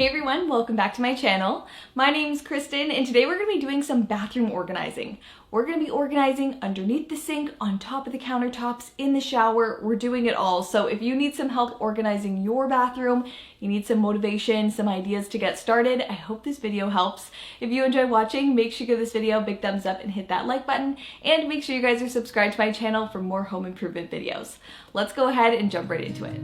Hey everyone, welcome back to my channel. My name's Kristen and today we're going to be doing some bathroom organizing. We're going to be organizing underneath the sink, on top of the countertops, in the shower. We're doing it all. So if you need some help organizing your bathroom, you need some motivation, some ideas to get started, I hope this video helps. If you enjoy watching, make sure you give this video a big thumbs up and hit that like button, and make sure you guys are subscribed to my channel for more home improvement videos. Let's go ahead and jump right into it.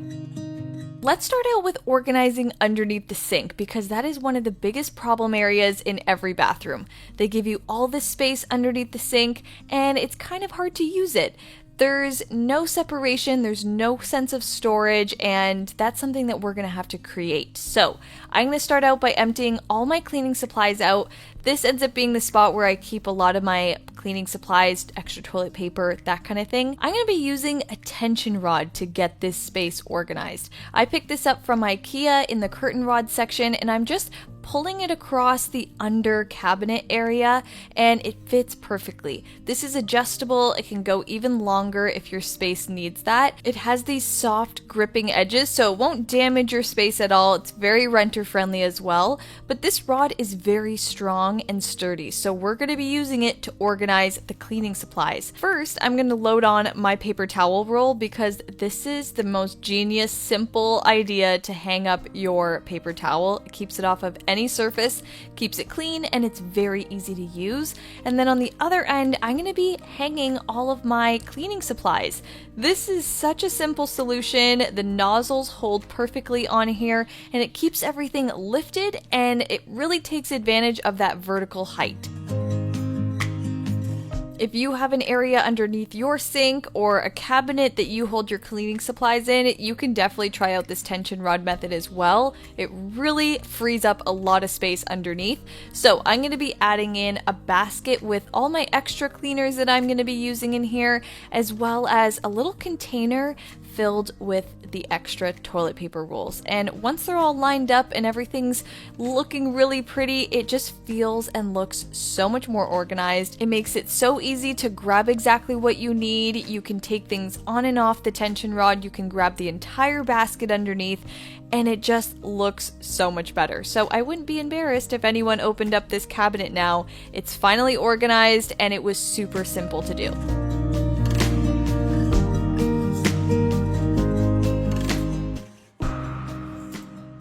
Let's start out with organizing underneath the sink because that is one of the biggest problem areas in every bathroom. They give you all this space underneath the sink and it's kind of hard to use it. There's no separation, there's no sense of storage, and that's something that we're gonna have to create. So I'm gonna start out by emptying all my cleaning supplies out. This ends up being the spot where I keep a lot of my cleaning supplies, extra toilet paper, that kind of thing. I'm gonna be using a tension rod to get this space organized. I picked this up from IKEA in the curtain rod section, and I'm just pulling it across the under cabinet area, and it fits perfectly. This is adjustable. It can go even longer if your space needs that. It has these soft gripping edges, so it won't damage your space at all. It's very renter friendly as well, but this rod is very strong and sturdy, so we're going to be using it to organize the cleaning supplies. First, I'm going to load on my paper towel roll because this is the most genius, simple idea to hang up your paper towel. It keeps it off of any surface, keeps it clean, and it's very easy to use. And then on the other end, I'm going to be hanging all of my cleaning supplies. This is such a simple solution. The nozzles hold perfectly on here, and it keeps everything lifted, and it really takes advantage of that vertical height. If you have an area underneath your sink or a cabinet that you hold your cleaning supplies in, you can definitely try out this tension rod method as well. It really frees up a lot of space underneath. So I'm going to be adding in a basket with all my extra cleaners that I'm going to be using in here, as well as a little container filled with the extra toilet paper rolls. And once they're all lined up and everything's looking really pretty, it just feels and looks so much more organized. It makes it so easy to grab exactly what you need. You can take things on and off the tension rod. You can grab the entire basket underneath, and it just looks so much better. So I wouldn't be embarrassed if anyone opened up this cabinet now. It's finally organized, and it was super simple to do.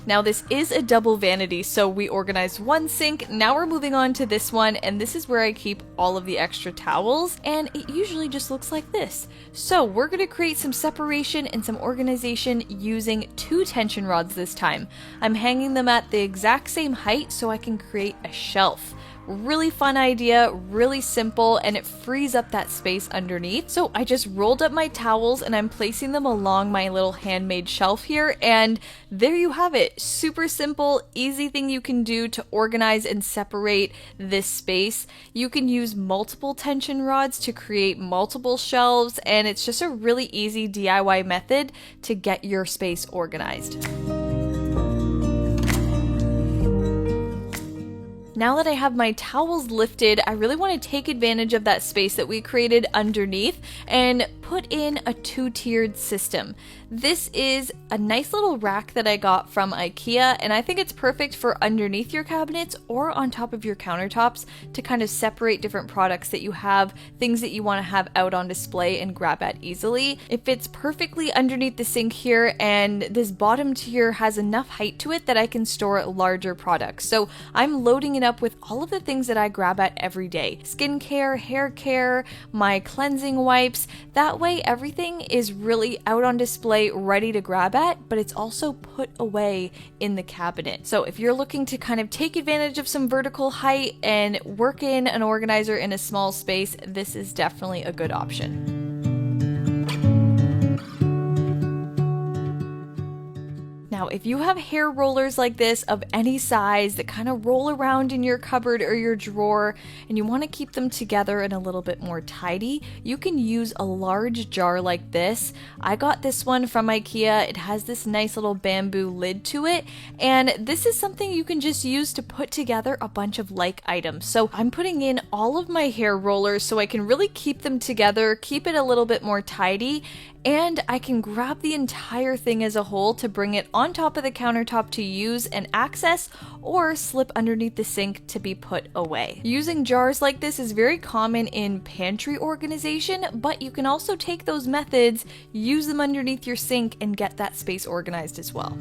Now this is a double vanity, so we organized one sink, now we're moving on to this one, and this is where I keep all of the extra towels, and it usually just looks like this. So we're going to create some separation and some organization using two tension rods this time. I'm hanging them at the exact same height so I can create a shelf. Really fun idea, really simple, and it frees up that space underneath. So I just rolled up my towels and I'm placing them along my little handmade shelf here, and there you have it. Super simple, easy thing you can do to organize and separate this space. You can use multiple tension rods to create multiple shelves, and it's just a really easy DIY method to get your space organized. Now that I have my towels lifted, I really want to take advantage of that space that we created underneath and put in a two-tiered system. This is a nice little rack that I got from IKEA, and I think it's perfect for underneath your cabinets or on top of your countertops to kind of separate different products that you have, things that you want to have out on display and grab at easily. It fits perfectly underneath the sink here, and this bottom tier has enough height to it that I can store larger products. So I'm loading it up with all of the things that I grab at every day. Skincare, hair care, my cleansing wipes. That way everything is really out on display, ready to grab at, but it's also put away in the cabinet. So if you're looking to kind of take advantage of some vertical height and work in an organizer in a small space, this is definitely a good option. Now, if you have hair rollers like this of any size that kind of roll around in your cupboard or your drawer and you want to keep them together and a little bit more tidy, you can use a large jar like this. I got this one from IKEA. It has this nice little bamboo lid to it, and this is something you can just use to put together a bunch of like items. So I'm putting in all of my hair rollers so I can really keep them together, keep it a little bit more tidy, and I can grab the entire thing as a whole to bring it on top of the countertop to use and access, or slip underneath the sink to be put away. Using jars like this is very common in pantry organization, but you can also take those methods, use them underneath your sink, and get that space organized as well.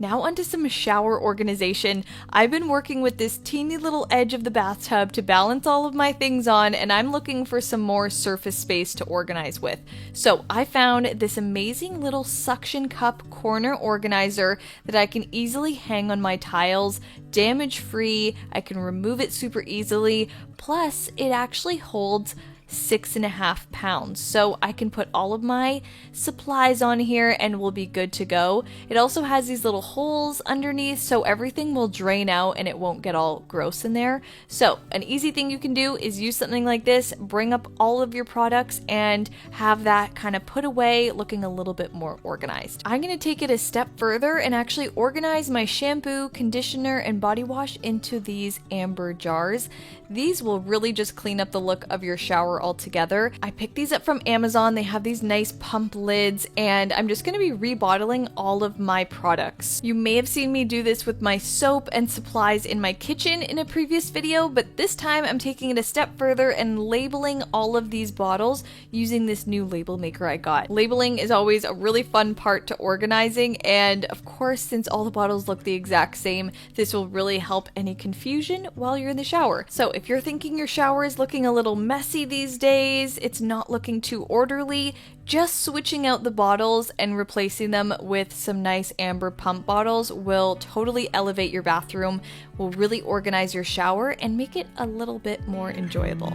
Now onto some shower organization. I've been working with this teeny little edge of the bathtub to balance all of my things on, and I'm looking for some more surface space to organize with. So I found this amazing little suction cup corner organizer that I can easily hang on my tiles, damage free. I can remove it super easily. Plus, it actually holds 6.5 pounds, so I can put all of my supplies on here and we'll be good to go. It also has these little holes underneath, so everything will drain out and it won't get all gross in there. So an easy thing you can do is use something like this, bring up all of your products, and have that kind of put away looking a little bit more organized. I'm going to take it a step further and actually organize my shampoo, conditioner, and body wash into these amber jars. These will really just clean up the look of your shower altogether. I picked these up from Amazon. They have these nice pump lids, and I'm just going to be rebottling all of my products. You may have seen me do this with my soap and supplies in my kitchen in a previous video, but this time I'm taking it a step further and labeling all of these bottles using this new label maker I got. Labeling is always a really fun part to organizing, and of course, since all the bottles look the exact same, this will really help any confusion while you're in the shower. So if you're thinking your shower is looking a little messy these days, it's not looking too orderly, just switching out the bottles and replacing them with some nice amber pump bottles will totally elevate your bathroom, will really organize your shower, and make it a little bit more enjoyable.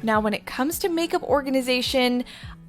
Now, when it comes to makeup organization,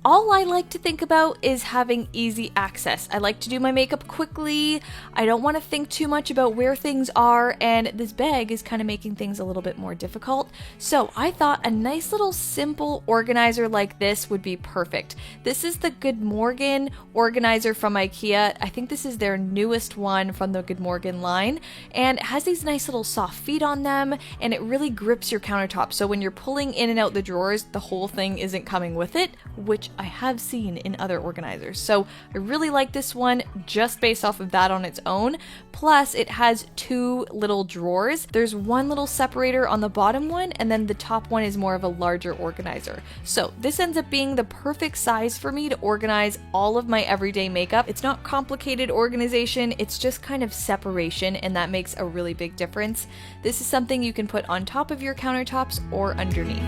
all I like to think about is having easy access. I like to do my makeup quickly. I don't want to think too much about where things are, and this bag is kind of making things a little bit more difficult. So I thought a nice little simple organizer like this would be perfect. This is the Good Morgen organizer from IKEA. I think this is their newest one from the Good Morgen line, and it has these nice little soft feet on them, and it really grips your countertop. So when you're pulling in and out the drawers, the whole thing isn't coming with it, which I have seen in other organizers. So I really like this one just based off of that on its own. Plus it has two little drawers. There's one little separator on the bottom one, and then the top one is more of a larger organizer. So this ends up being the perfect size for me to organize all of my everyday makeup. It's not complicated organization, it's just kind of separation, and that makes a really big difference. This is something you can put on top of your countertops or underneath.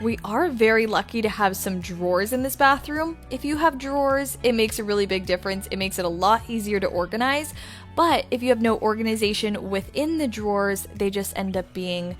We are very lucky to have some drawers in this bathroom. If you have drawers, it makes a really big difference. It makes it a lot easier to organize. But if you have no organization within the drawers, they just end up being,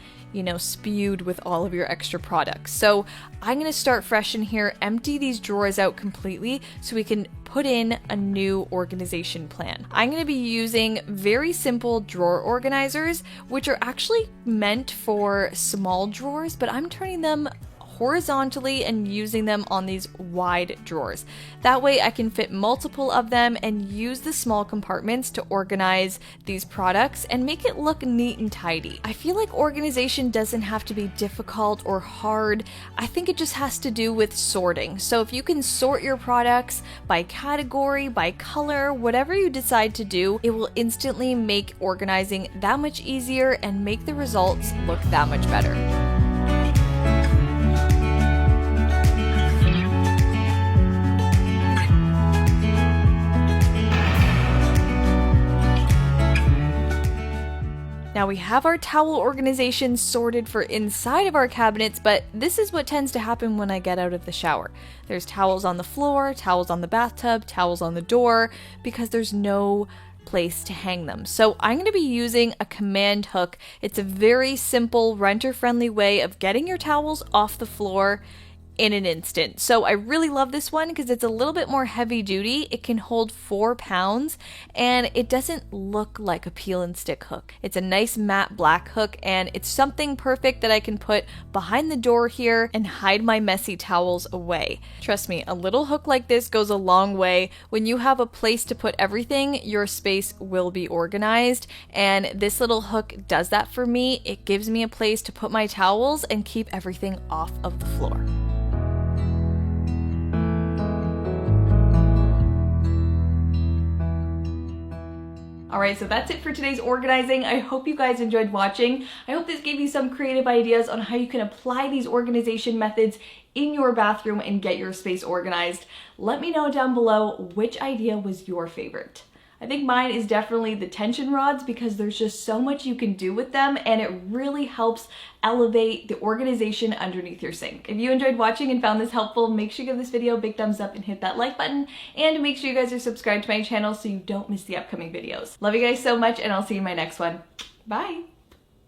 spewed with all of your extra products. So I'm going to start fresh in here, empty these drawers out completely so we can put in a new organization plan. I'm going to be using very simple drawer organizers, which are actually meant for small drawers, but I'm turning them horizontally and using them on these wide drawers. That way I can fit multiple of them and use the small compartments to organize these products and make it look neat and tidy. I feel like organization doesn't have to be difficult or hard. I think it just has to do with sorting. So if you can sort your products by category, by color, whatever you decide to do, it will instantly make organizing that much easier and make the results look that much better. Now we have our towel organization sorted for inside of our cabinets, but this is what tends to happen when I get out of the shower. There's towels on the floor, towels on the bathtub, towels on the door, because there's no place to hang them. So I'm going to be using a command hook. It's a very simple, renter-friendly way of getting your towels off the floor in an instant. So I really love this one because it's a little bit more heavy duty. It can hold 4 pounds and it doesn't look like a peel and stick hook. It's a nice matte black hook and it's something perfect that I can put behind the door here and hide my messy towels away. Trust me, a little hook like this goes a long way. When you have a place to put everything, your space will be organized, and this little hook does that for me. It gives me a place to put my towels and keep everything off of the floor. Alright, so that's it for today's organizing. I hope you guys enjoyed watching. I hope this gave you some creative ideas on how you can apply these organization methods in your bathroom and get your space organized. Let me know down below which idea was your favorite. I think mine is definitely the tension rods because there's just so much you can do with them and it really helps elevate the organization underneath your sink. If you enjoyed watching and found this helpful, make sure you give this video a big thumbs up and hit that like button, and make sure you guys are subscribed to my channel so you don't miss the upcoming videos. Love you guys so much, and I'll see you in my next one. Bye!